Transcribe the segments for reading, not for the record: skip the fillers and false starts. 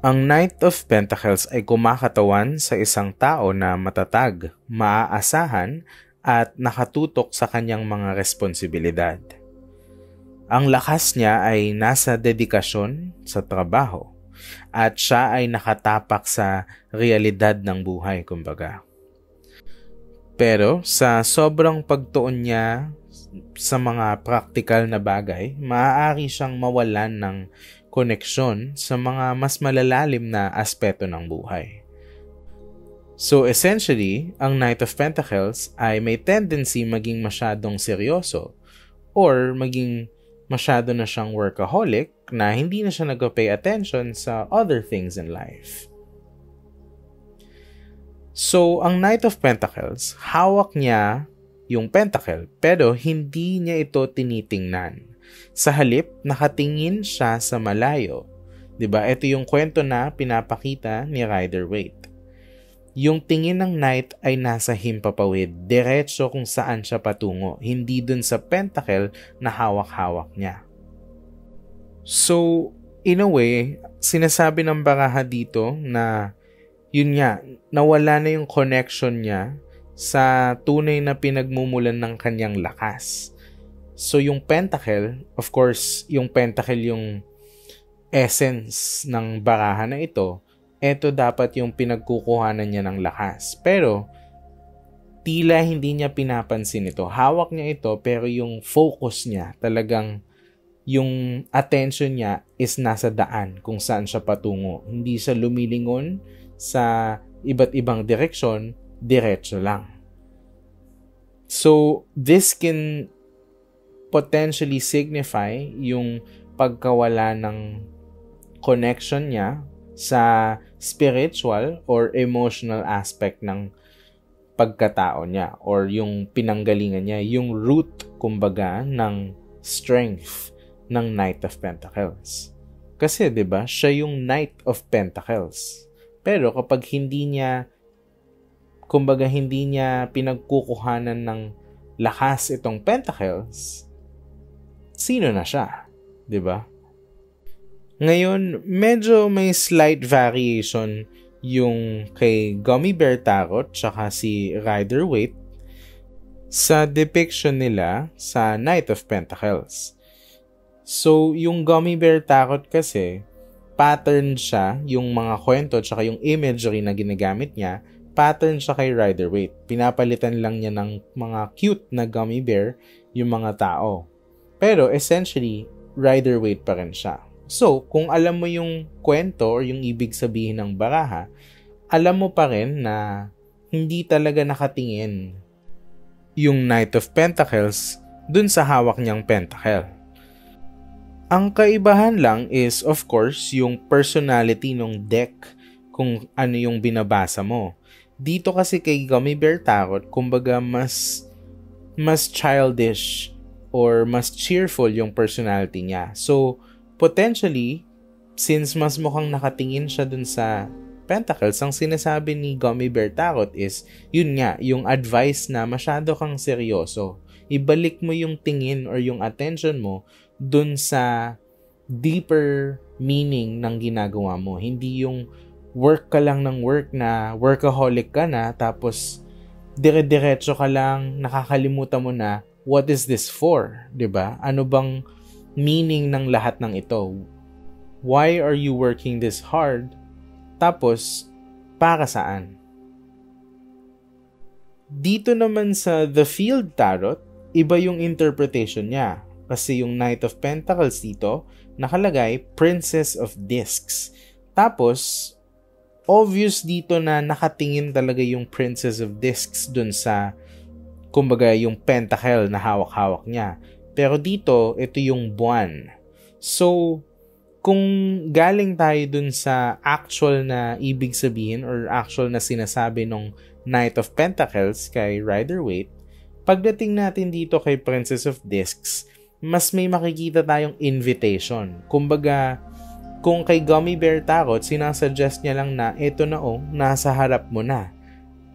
Ang Knight of Pentacles ay kumakatawan sa isang tao na matatag, maaasahan at nakatutok sa kanyang mga responsibilidad. Ang lakas niya ay nasa dedikasyon sa trabaho at siya ay nakatapak sa realidad ng buhay, kumbaga. Pero sa sobrang pagtuon niya sa mga praktikal na bagay, maaari siyang mawalan ng koneksyon sa mga mas malalalim na aspeto ng buhay. So essentially, ang Knight of Pentacles ay may tendency maging masyadong seryoso or maging masyado na siyang workaholic na hindi na siya nag-pay attention sa other things in life. So, ang Knight of Pentacles, hawak niya yung pentacle pero hindi niya ito tinitingnan. Sa halip, nakatingin siya sa malayo. 'Di ba? Ito yung kwento na pinapakita ni Rider-Waite. Yung tingin ng Knight ay nasa himpapawid, diretso kung saan siya patungo, hindi dun sa pentacle na hawak-hawak niya. So, in a way, sinasabi ng baraha dito na yun nga, nawala na yung connection niya sa tunay na pinagmumulan ng kanyang lakas. So, yung pentacle, of course, yung pentacle yung essence ng baraha na ito dapat yung pinagkukuhanan niya ng lakas. Pero, tila hindi niya pinapansin ito. Hawak niya ito, pero yung focus niya, talagang yung attention niya is nasa daan kung saan siya patungo. Hindi siya lumilingon sa iba't ibang direksyon, diretso lang. So, this can potentially signify yung pagkawala ng connection niya sa spiritual or emotional aspect ng pagkatao niya or yung pinanggalingan niya, yung root, kumbaga, ng strength ng Knight of Pentacles. Kasi, 'di ba, siya yung Knight of Pentacles. Pero kapag hindi niya pinagkukuhanan ng lakas itong Pentacles, sino na siya? 'Di ba? Ngayon, medyo may slight variation yung kay Gummy Bear Tarot tsaka si Rider-Waite sa depiction nila sa Knight of Pentacles. So, yung Gummy Bear Tarot kasi, pattern siya, yung mga kwento tsaka yung imagery na ginagamit niya, pattern siya kay Rider-Waite. Pinapalitan lang niya ng mga cute na gummy bear yung mga tao. Pero essentially, Rider-Waite pa rin siya. So, kung alam mo yung kwento or yung ibig sabihin ng baraha, alam mo pa rin na hindi talaga nakatingin yung Knight of Pentacles dun sa hawak niyang pentacle. Ang kaibahan lang is, of course, yung personality ng deck kung ano yung binabasa mo. Dito kasi kay Gummy Bear Tarot, kumbaga mas childish or mas cheerful yung personality niya. So, potentially, since mas mukhang nakatingin siya dun sa Pentacles, ang sinasabi ni Gummy Bear Tarot is, yun nga, yung advice na masyado kang seryoso. Ibalik mo yung tingin or yung attention mo dun sa deeper meaning ng ginagawa mo. Hindi yung work ka lang ng work na workaholic ka na, tapos dire-diretso ka lang, nakakalimutan mo na, what is this for? 'Di ba? Ano bang meaning ng lahat ng ito? Why are you working this hard? Tapos, para saan? Dito naman sa The Field Tarot, iba yung interpretation niya. Kasi yung Knight of Pentacles dito, nakalagay Princess of Discs. Tapos, obvious dito na nakatingin talaga yung Princess of Discs dun sa, kumbaga, yung pentacle na hawak-hawak niya. Pero dito, ito yung buwan. So, kung galing tayo dun sa actual na ibig sabihin or actual na sinasabi ng Knight of Pentacles kay Rider-Waite, pagdating natin dito kay Princess of Discs, mas may makikita tayong invitation. Kumbaga, kung kay Gummy Bear Tarot, sinasuggest niya lang na eto na nasa harap mo na.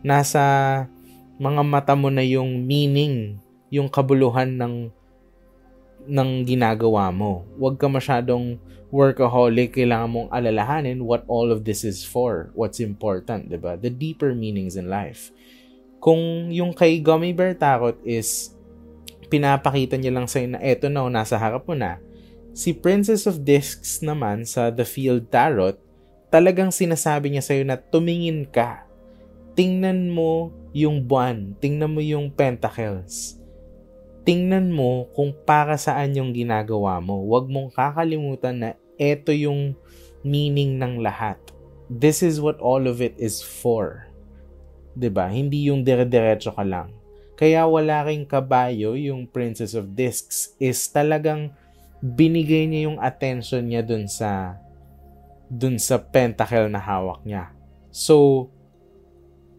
Nasa mga mata mo na yung meaning, yung kabuluhan ng ginagawa mo. Huwag ka masyadong workaholic. Kailangan mong alalahanin what all of this is for. What's important, diba? The deeper meanings in life. Kung yung kay Gummy Bear Tarot is pinapakita niya lang sa'yo na eto na, nasa harap mo na. Si Princess of Discs naman sa The Field Tarot, talagang sinasabi niya sa'yo na tumingin ka. Tingnan mo yung buwan. Tingnan mo yung pentacles. Tingnan mo kung para saan yung ginagawa mo. Huwag mong kakalimutan na eto yung meaning ng lahat. This is what all of it is for. 'Di ba? Hindi yung dire-diretso ka lang. Kaya wala ring kabayo yung Princess of Discs is talagang binigay niya yung attention niya dun sa pentacle na hawak niya. So,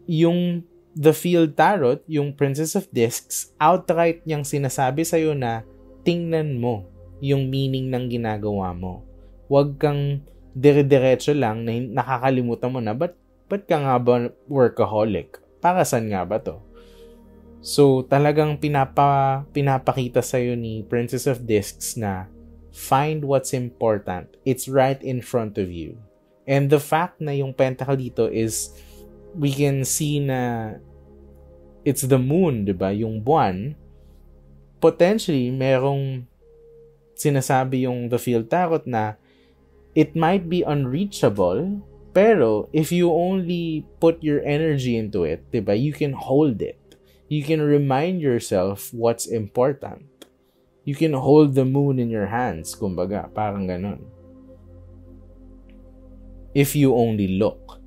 yung The Field Tarot, yung Princess of Discs, outright niyang sinasabi sa'yo na tingnan mo yung meaning ng ginagawa mo. Huwag kang dire-diretso lang na nakakalimutan mo na, ba't ka nga ba workaholic? Para saan nga ba to? So, talagang pinapakita sa'yo ni Princess of Discs na find what's important. It's right in front of you. And the fact na yung pentacle dito is, we can see na it's the moon, diba? Yung buwan. Potentially, merong sinasabi yung The Field Tarot na it might be unreachable, pero if you only put your energy into it, diba? You can hold it. You can remind yourself what's important. You can hold the moon in your hands, kumbaga, parang ganun. If you only look.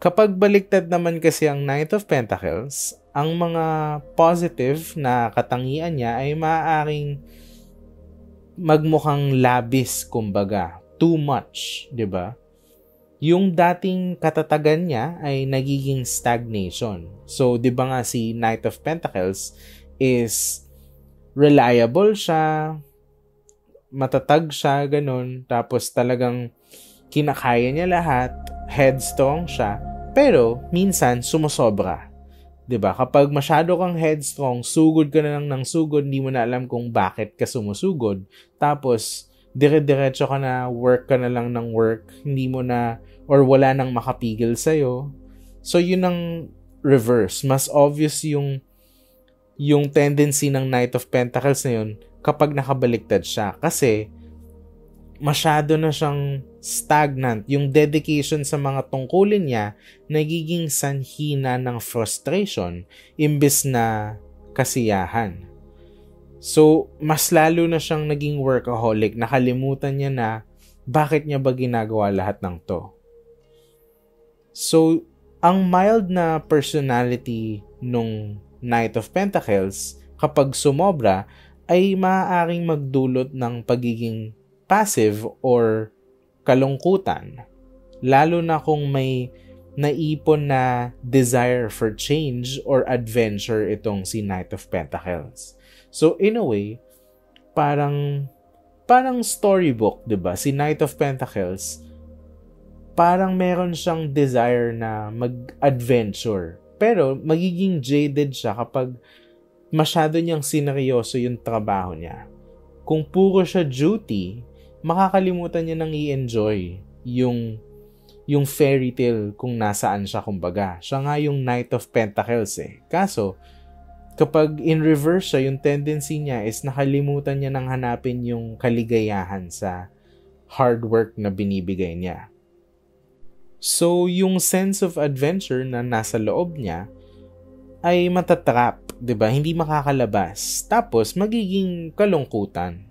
Kapag baliktad naman kasi ang Knight of Pentacles, ang mga positive na katangian niya ay maaaring magmukhang labis, kumbaga. Too much, di ba? Yung dating katatagan niya ay nagiging stagnation. So, di ba nga si Knight of Pentacles is reliable siya, matatag siya, ganun. Tapos talagang kinakaya niya lahat, headstrong siya, pero minsan sumusobra. 'Di ba? Kapag masyado kang headstrong, sugod ka na lang ng sugod, hindi mo na alam kung bakit ka sumusugod. Tapos dire-diretso ka na, work ka na lang ng work, hindi mo na or wala nang makapigil sa'yo. So yun ang reverse. Mas obvious yung tendency ng Knight of Pentacles na yun kapag nakabaliktad siya. Kasi masyado na siyang stagnant. Yung dedication sa mga tungkulin niya nagiging sanhi na ng frustration imbes na kasiyahan. So, mas lalo na siyang naging workaholic. Nakalimutan niya na bakit niya ba ginagawa lahat ng to. So, ang mild na personality nung Knight of Pentacles, kapag sumobra, ay maaaring magdulot ng pagiging passive or kalungkutan. Lalo na kung may naipon na desire for change or adventure itong si Knight of Pentacles. So, in a way, parang storybook, 'di ba? Si Knight of Pentacles, parang meron siyang desire na mag-adventure. Pero magiging jaded siya kapag masyado niyang sineryoso yung trabaho niya. Kung puro siya duty, makakalimutan niya nang i-enjoy yung fairy tale kung nasaan siya, kumbaga. Siya nga yung Knight of Pentacles eh. Kaso, kapag in reverse siya, yung tendency niya is nakalimutan niya nang hanapin yung kaligayahan sa hard work na binibigay niya. So, yung sense of adventure na nasa loob niya ay matatrap, 'di ba? Hindi makakalabas. Tapos magiging kalungkutan.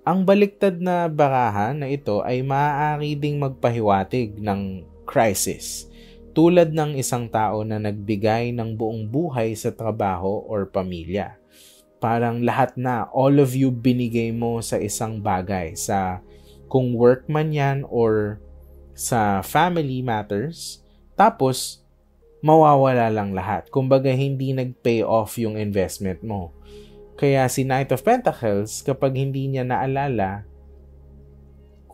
Ang baliktad na baraha na ito ay maaari ding magpahiwatig ng crisis, tulad ng isang tao na nagbigay ng buong buhay sa trabaho or pamilya. Parang lahat na, all of you binigay mo sa isang bagay, sa kung work man yan or sa family matters, tapos mawawala lang lahat. Kumbaga hindi nag-pay off yung investment mo. Kaya si Knight of Pentacles, kapag hindi niya naalala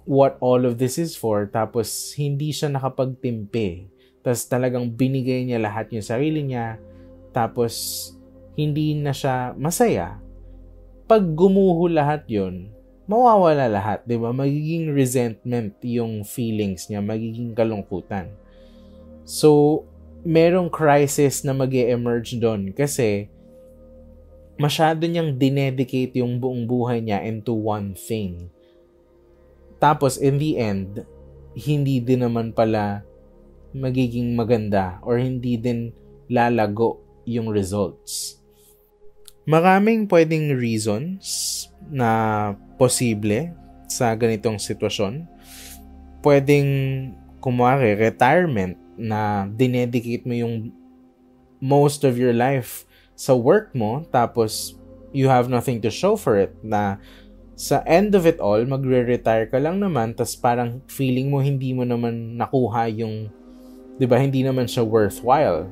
what all of this is for, tapos hindi siya nakapagtimpi, tapos talagang binigay niya lahat yung sarili niya, tapos hindi na siya masaya. Pag gumuho lahat yun, mawawala lahat, di ba? Magiging resentment yung feelings niya, magiging kalungkutan. So, merong crisis na mag-e-emerge doon kasi masyado niyang dinedicate yung buong buhay niya into one thing. Tapos, in the end, hindi din naman pala magiging maganda or hindi din lalago yung results. Maraming pwedeng reasons na posible sa ganitong sitwasyon. Pwedeng, kumwari, retirement na dinedicate mo yung most of your life sa work mo, tapos you have nothing to show for it, na sa end of it all, magre-retire ka lang naman, tas parang feeling mo hindi mo naman nakuha yung, di ba, hindi naman siya worthwhile.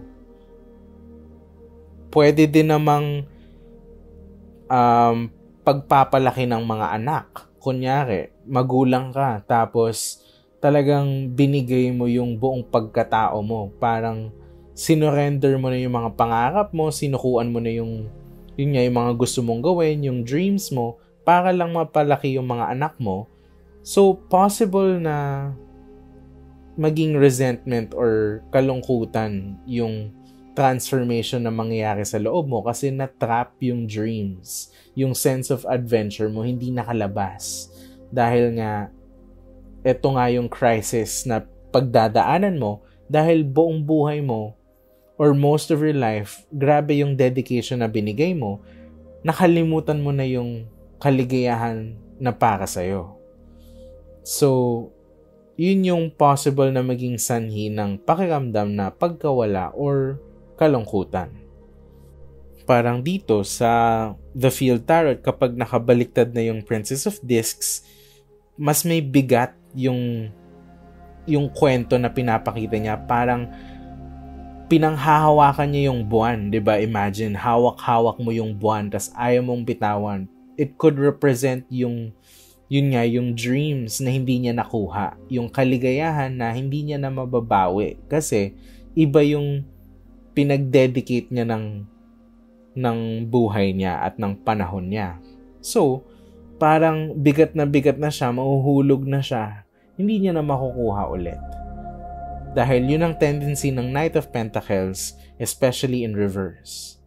Pwede din namang pagpapalaki ng mga anak. Kunyari, magulang ka, tapos talagang binigay mo yung buong pagkatao mo. Parang sinurrender mo na yung mga pangarap mo, sinukuan mo na yung mga gusto mong gawin, yung dreams mo, para lang mapalaki yung mga anak mo. So, possible na maging resentment or kalungkutan yung transformation na mangyayari sa loob mo kasi na-trap yung dreams, yung sense of adventure mo hindi nakalabas dahil nga eto nga yung crisis na pagdadaanan mo dahil buong buhay mo or most of your life, grabe yung dedication na binigay mo, nakalimutan mo na yung kaligayahan na para sa'yo. So, yun yung possible na maging sanhi ng pakiramdam na pagkawala or kalungkutan. Parang dito sa The Field Tarot, kapag nakabaliktad na yung Princess of Discs, mas may bigat yung kwento na pinapakita niya. Parang pinanghahawakan niya yung buwan, 'di ba? Imagine, hawak-hawak mo yung buwan tas ayaw mong bitawan. It could represent yung dreams na hindi niya nakuha, yung kaligayahan na hindi niya na mababawi kasi iba yung pinag-dedicate niya ng buhay niya at ng panahon niya. So, parang bigat na siya, mahuhulog na siya, hindi niya na makukuha ulit. Dahil yun ang tendency ng Knight of Pentacles, especially in reverse.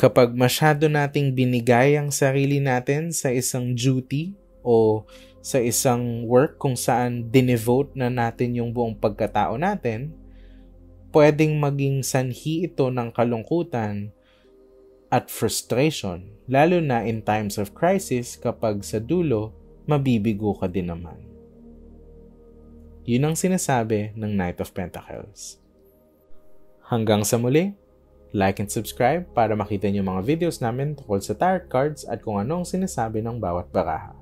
Kapag masyado nating binigay ang sarili natin sa isang duty o sa isang work kung saan dinevote na natin yung buong pagkatao natin, pwedeng maging sanhi ito ng kalungkutan at frustration, lalo na in times of crisis kapag sa dulo, mabibigo ka din naman. Yun ang sinasabi ng Knight of Pentacles. Hanggang sa muli, like and subscribe para makita niyo mga videos namin tungkol sa tarot cards at kung anong sinasabi ng bawat baraha.